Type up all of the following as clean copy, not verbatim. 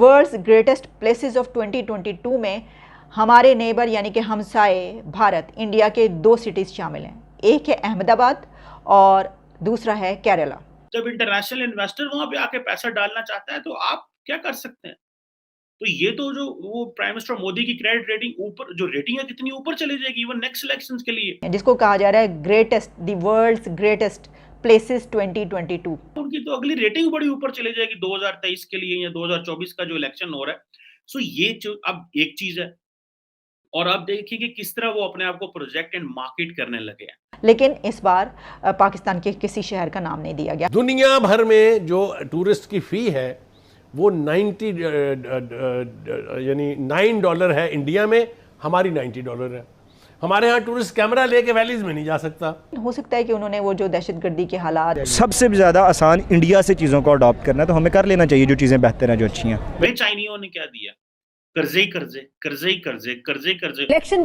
World's greatest places of 2022 में हमारे neighbour यानी कि हमसाए भारत इंडिया के दो सिटीज़ शामिल हैं। एक है अहमदाबाद और दूसरा है केरला। जब इंटरनेशनल इन्वेस्टर वहां पे आके पैसा डालना चाहता है तो आप क्या कर सकते हैं? तो ये तो जो वो प्राइम मिनिस्टर मोदी की क्रेडिट रेटिंग ऊपर, जो रेटिंग है कितनी ऊपर चली जाएगी इवन नेक्स्ट इलेक्शंस के लिए। जिसको कहा जा रहा है greatest the world's greatest places 2022। उनकी तो अगली रेटिंग बड़ी ऊपर चली जाएगी 2023 के लिए या 2024 का जो इलेक्शन हो रहा है। सो ये जो अब एक चीज है, और आप देखिए कि किस तरह वो अपने आप को प्रोजेक्ट एंड मार्केट करने लगे हैं। लेकिन इस बार पाकिस्तान के किसी शहर का नाम नहीं दिया गया। दुनिया भर में जो टूरिस्ट की फी है वो 90 यानी $9 है, इंडिया में हमारी $90 है। हमारे यहाँ टूरिस्ट कैमरा लेके वैलीज में नहीं जा सकता। हो सकता है कि उन्होंने वो जो दहशतगर्दी के हालात, सबसे ज़्यादा आसान इंडिया से चीज़ों को अडॉप्ट करना है, तो हमें कर लेना चाहिए जो चीज़ें बेहतर हैं, जो अच्छी हैं। वे चाइनियों ने क्या दिया? कर्जे ही कर्जे, कर्जे ही कर्जे, कर्जे ही कर्जे। इलेक्शन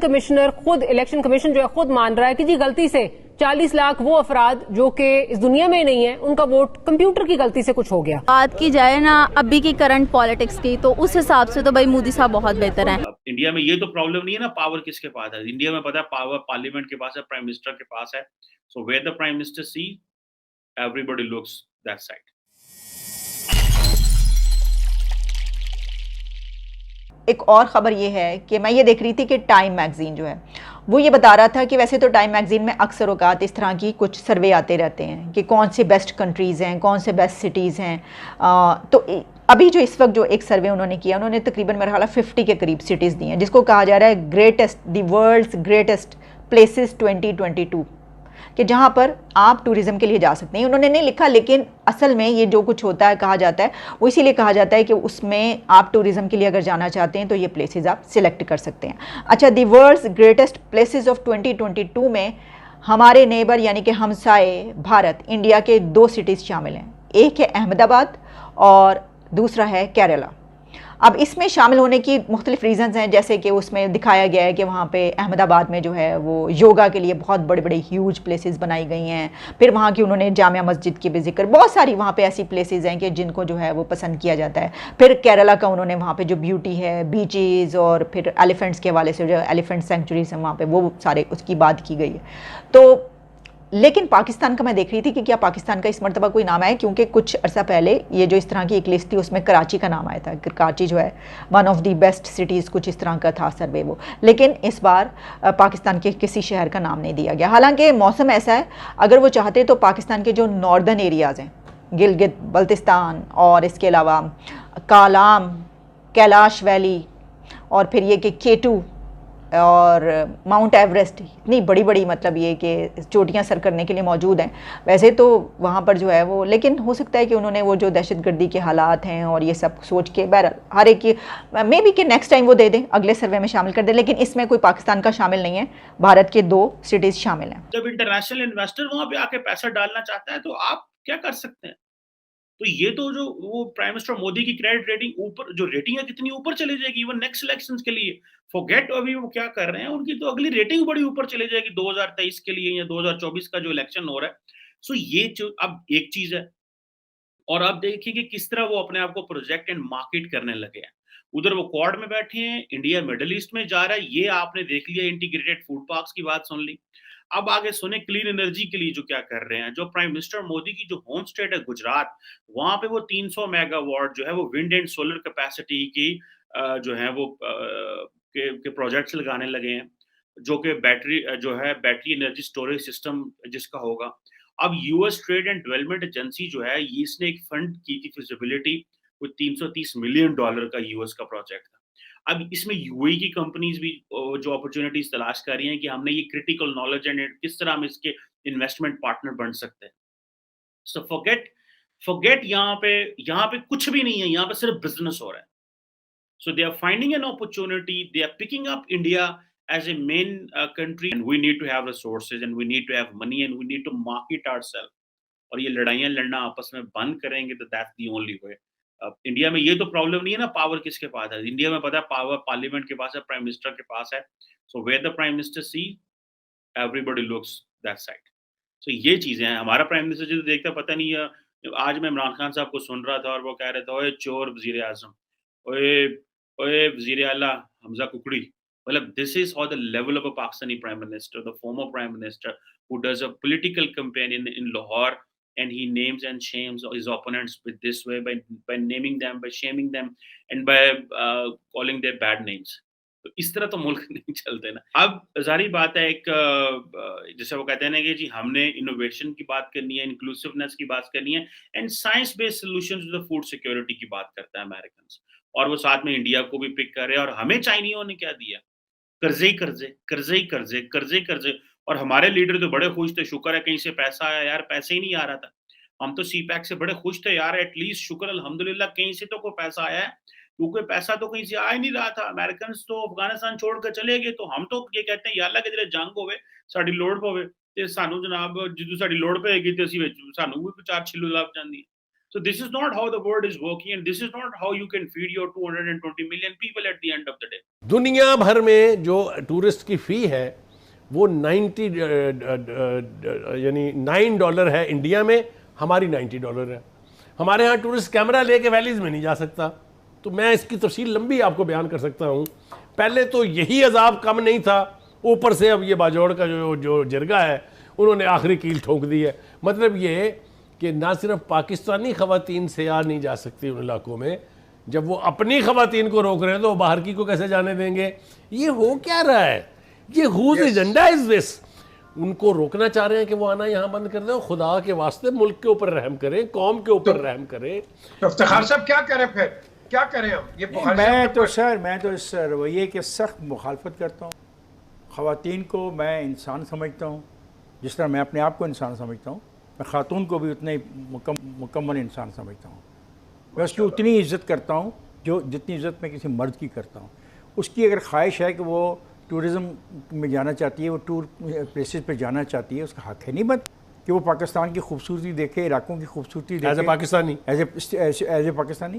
कमीशन जो है खुद मान रहा है कि जी गलती से 40 लाख वो अफराद जो कि इस दुनिया में नहीं है, उनका वोट कंप्यूटर की गलती से कुछ हो गया। बात की जाए ना अभी की करंट पॉलिटिक्स की, तो उस हिसाब से तो भाई मोदी साहब बहुत बेहतर हैं। इंडिया में ये तो प्रॉब्लम नहीं है ना पावर किसके पास है। इंडिया में पता है पावर पार्लियामेंट के पास है, प्राइम मिनिस्टर के पास है। So where the prime minister see, everybody looks that side. एक और ख़बर ये है कि मैं ये देख रही थी कि टाइम मैगज़ीन जो है वो ये बता रहा था कि वैसे तो टाइम मैगज़ीन में अक्सर औकात इस तरह की कुछ सर्वे आते रहते हैं कि कौन से बेस्ट कंट्रीज़ हैं, कौन से बेस्ट सिटीज़ हैं। तो अभी जो इस वक्त जो एक सर्वे उन्होंने किया, उन्होंने तकरीबन मेरा ख्याल 50 के करीब सिटीज़ दी हैं, जिसको कहा जा रहा है greatest the world's greatest places 2022, कि जहाँ पर आप टूरिज़्म के लिए जा सकते हैं। उन्होंने नहीं लिखा, लेकिन असल में ये जो कुछ होता है कहा जाता है वो इसीलिए कहा जाता है कि उसमें आप टूरिज़्म के लिए अगर जाना चाहते हैं तो ये प्लेसेस आप सिलेक्ट कर सकते हैं। अच्छा, the world's greatest places of 2022 में हमारे नेबर यानी कि हमसाए भारत इंडिया के दो सिटीज़ शामिल हैं। एक है अहमदाबाद और दूसरा है केरला। अब इसमें शामिल होने की मुख्तलिफ रीज़न्स हैं, जैसे कि उसमें दिखाया गया है कि वहाँ पे अहमदाबाद में जो है वो योगा के लिए बहुत बड़े बड़े ह्यूज प्लेसेस बनाई गई हैं। फिर वहाँ की उन्होंने जामिया मस्जिद की भी जिक्र, बहुत सारी वहाँ पे ऐसी प्लेसेस हैं कि जिनको जो है वो पसंद किया जाता है। फिर केरला का उन्होंने वहाँ पे जो ब्यूटी है, बीचेज़ और फिर एलिफेंट्स के हवाले से जो एलिफेंट सेंचुरीज हैं वहाँ पर, वो सारे उसकी बात की गई है। तो लेकिन पाकिस्तान का मैं देख रही थी कि क्या पाकिस्तान का इस मरतबा कोई नाम आया, क्योंकि कुछ अर्सा पहले ये जो इस तरह की एक लिस्ट थी उसमें कराची का नाम आया था। कराची जो है one of the best cities, कुछ इस तरह का था सर्वे वो। लेकिन इस बार पाकिस्तान के किसी शहर का नाम नहीं दिया गया। हालांकि मौसम ऐसा है, अगर वो चाहते तो पाकिस्तान के जो नॉर्दर्न एरियाज़ हैं, गिलगित बल्तिस्तान और इसके अलावा कालाम, कैलाश वैली और फिर ये कि केटू और माउंट एवरेस्ट, इतनी बड़ी बड़ी मतलब ये कि चोटियां सर करने के लिए मौजूद हैं। वैसे तो वहाँ पर जो है वो, लेकिन हो सकता है कि उन्होंने वो जो दहशतगर्दी के हालात हैं और ये सब सोच के बहरहाल हर एक की मे बी कि नेक्स्ट टाइम वो दे दें, अगले सर्वे में शामिल कर दें। लेकिन इसमें कोई पाकिस्तान का शामिल नहीं है, भारत के दो सिटीज़ शामिल हैं। जब इंटरनेशनल इन्वेस्टर वहां पे आके पैसा डालना चाहता है तो आप क्या कर सकते हैं? तो ये तो जो वो प्राइम मिनिस्टर मोदी की क्रेडिट रेटिंग ऊपर, जो रेटिंग है कितनी ऊपर चली जाएगी इवन नेक्स्ट इलेक्शंस के लिए। फॉरगेट अभी वो क्या कर रहे हैं, उनकी तो अगली रेटिंग बड़ी ऊपर चली जाएगी 2023 के लिए या 2024 का जो इलेक्शन हो रहा है। सो ये जो अब एक चीज है, और आप देखिए कि किस तरह वो अपने आप को प्रोजेक्ट एंड मार्केट करने लगे हैं। उधर वो क्वाड में बैठे हैं, इंडिया मिडिल ईस्ट में जा रहा है, ये आपने देख लिया, इंटीग्रेटेड फूड पार्क्स की बात सुन ली। अब आगे सुने क्लीन एनर्जी के लिए जो क्या कर रहे हैं। जो प्राइम मिनिस्टर मोदी की जो होम स्टेट है गुजरात, वहां पे वो 300 मेगावाट जो है वो विंड एंड सोलर कैपेसिटी की जो है वो के प्रोजेक्ट्स लगाने लगे हैं, जो कि बैटरी जो है बैटरी एनर्जी स्टोरेज सिस्टम जिसका होगा। अब US trade and development agency जो है, ये इसने एक फंड की थी फिजिबिलिटी, वो $330 मिलियन का यूएस का प्रोजेक्ट था। अब इसमें यूएई की कंपनीज भी जो अपॉर्चुनिटीज तलाश कर रही हैं कि हमने ये क्रिटिकल नॉलेज एंड किस तरह हम इसके इन्वेस्टमेंट पार्टनर बन सकते हैं। सो फॉरगेट फॉरगेट यहाँ पे कुछ भी नहीं है, यहाँ पे सिर्फ बिजनेस हो रहा है। So they are finding an opportunity. They are picking up India as a main country, and we need to have resources, and we need to have money, and we need to market ourselves. और ये लड़ाइयाँ लड़ना आपस में बंद करेंगे तो that's the only way. अब इंडिया में ये तो प्रॉब्लम नहीं है ना पावर किसके पास है। इंडिया में पता है पावर पार्लियामेंट के पास है, प्राइम मिनिस्टर के पास है। So where the prime minister see, everybody looks that side. सो ये चीजें हैं। हमारा प्राइम मिनिस्टर जो देखता पता नहीं है। आज मैं इमरान खान साहब को सुन रहा था और वो कह रहे थे, ओए चोर वजीर आजम, ओए ओए वज़ीर आला हमज़ा कुकड़ी, मतलब this is how the level of a Pakistani prime minister, the former prime minister who does a political campaign in Lahore, and he names and shames his opponents with this way by naming them, by shaming them, and by calling their bad names. तो इस तरह तो मुल्क नहीं चलते ना। अब ज़ाहिर बात है, एक जैसे वो कहते हैं ना कि जी हमने इनोवेशन की बात करनी है, इंक्लूसिवनेस की बात करनी है, and science based solutions to the food security की बात करता है अमेरिकन, और वो साथ में इंडिया को भी पिक कर रहे हैं, और हमें चाइनीज़ों ने क्या दिया? कर्जे ही कर्जे, कर्जे ही कर्जे, कर्जे ही कर्जे, और हमारे लीडर तो बड़े खुश थे, शुक्र है कहीं से पैसा आया यार, पैसे ही नहीं आ रहा था। हम तो सीपैक से बड़े खुश थे यार, एटलीस्ट शुक्र अल्हम्दुलिल्लाह कहीं से तो कोई पैसा आया है, क्योंकि पैसा तो कहीं से आ ही नहीं रहा था। अमेरिकन्स तो अफगानिस्तान छोड़कर चले गए, तो हम तो ये कहते हैं या अल्लाह किधरे जंग होवे, साडी लोड़ पवे, ते सानू जनाब जिद्दू साडी लोड़ पेगी ते असीं विच सानू भी चार छिल्लू लभ जांदी है। So this is not how the world is working, and this is not how you can feed your 220 million people at the end of the day. दुनिया भर में जो टूरिस्ट की फ़ी है वो 90 यानी $9 है इंडिया में, हमारी $90 है। हमारे यहाँ टूरिस्ट कैमरा लेके वैलीज़ में नहीं जा सकता। तो मैं इसकी तफसील लंबी आपको बयान कर सकता हूँ। पहले तो यही अजाब कम नहीं था, ऊपर से अब ये बाजोड़ का जो जिरगा है उन्होंने आखिरी कील ठोक दी है। मतलब ये कि ना सिर्फ पाकिस्तानी ख़वातीन से आ नहीं जा सकती उन इलाकों में, जब वो अपनी ख़वातीन को रोक रहे हैं तो वो बाहर की को कैसे जाने देंगे? ये हो क्या रहा है? ये हुज एजेंडा इज दिस? उनको रोकना चाह रहे हैं कि वो आना यहाँ बंद कर दें। खुदा के वास्ते मुल्क के ऊपर रहम करें, कौम के ऊपर रहम करें। तो इफ्तिखार साहब क्या करें, फिर क्या करें हम? ये मैं तो इस रवैये के सख्त मुखालफत करता हूँ। ख़वातीन को मैं इंसान समझता हूँ, जिस तरह मैं अपने आप को इंसान समझता हूँ, मैं ख़ातून को भी उतना ही मुकम्मल इंसान समझता हूँ। मैं उसकी उतनी इज़्ज़त करता हूँ जो जितनी इज़्ज़त मैं किसी मर्द की करता हूँ। उसकी अगर ख्वाहिश है कि वो टूरिज़म में जाना चाहती है, वो टूर प्लेसेस पे जाना चाहती है, उसका हक़ है नहीं बट कि वो पाकिस्तान की खूबसूरती देखे, इलाकों की खूबसूरती देखे as a Pakistani, as a Pakistani.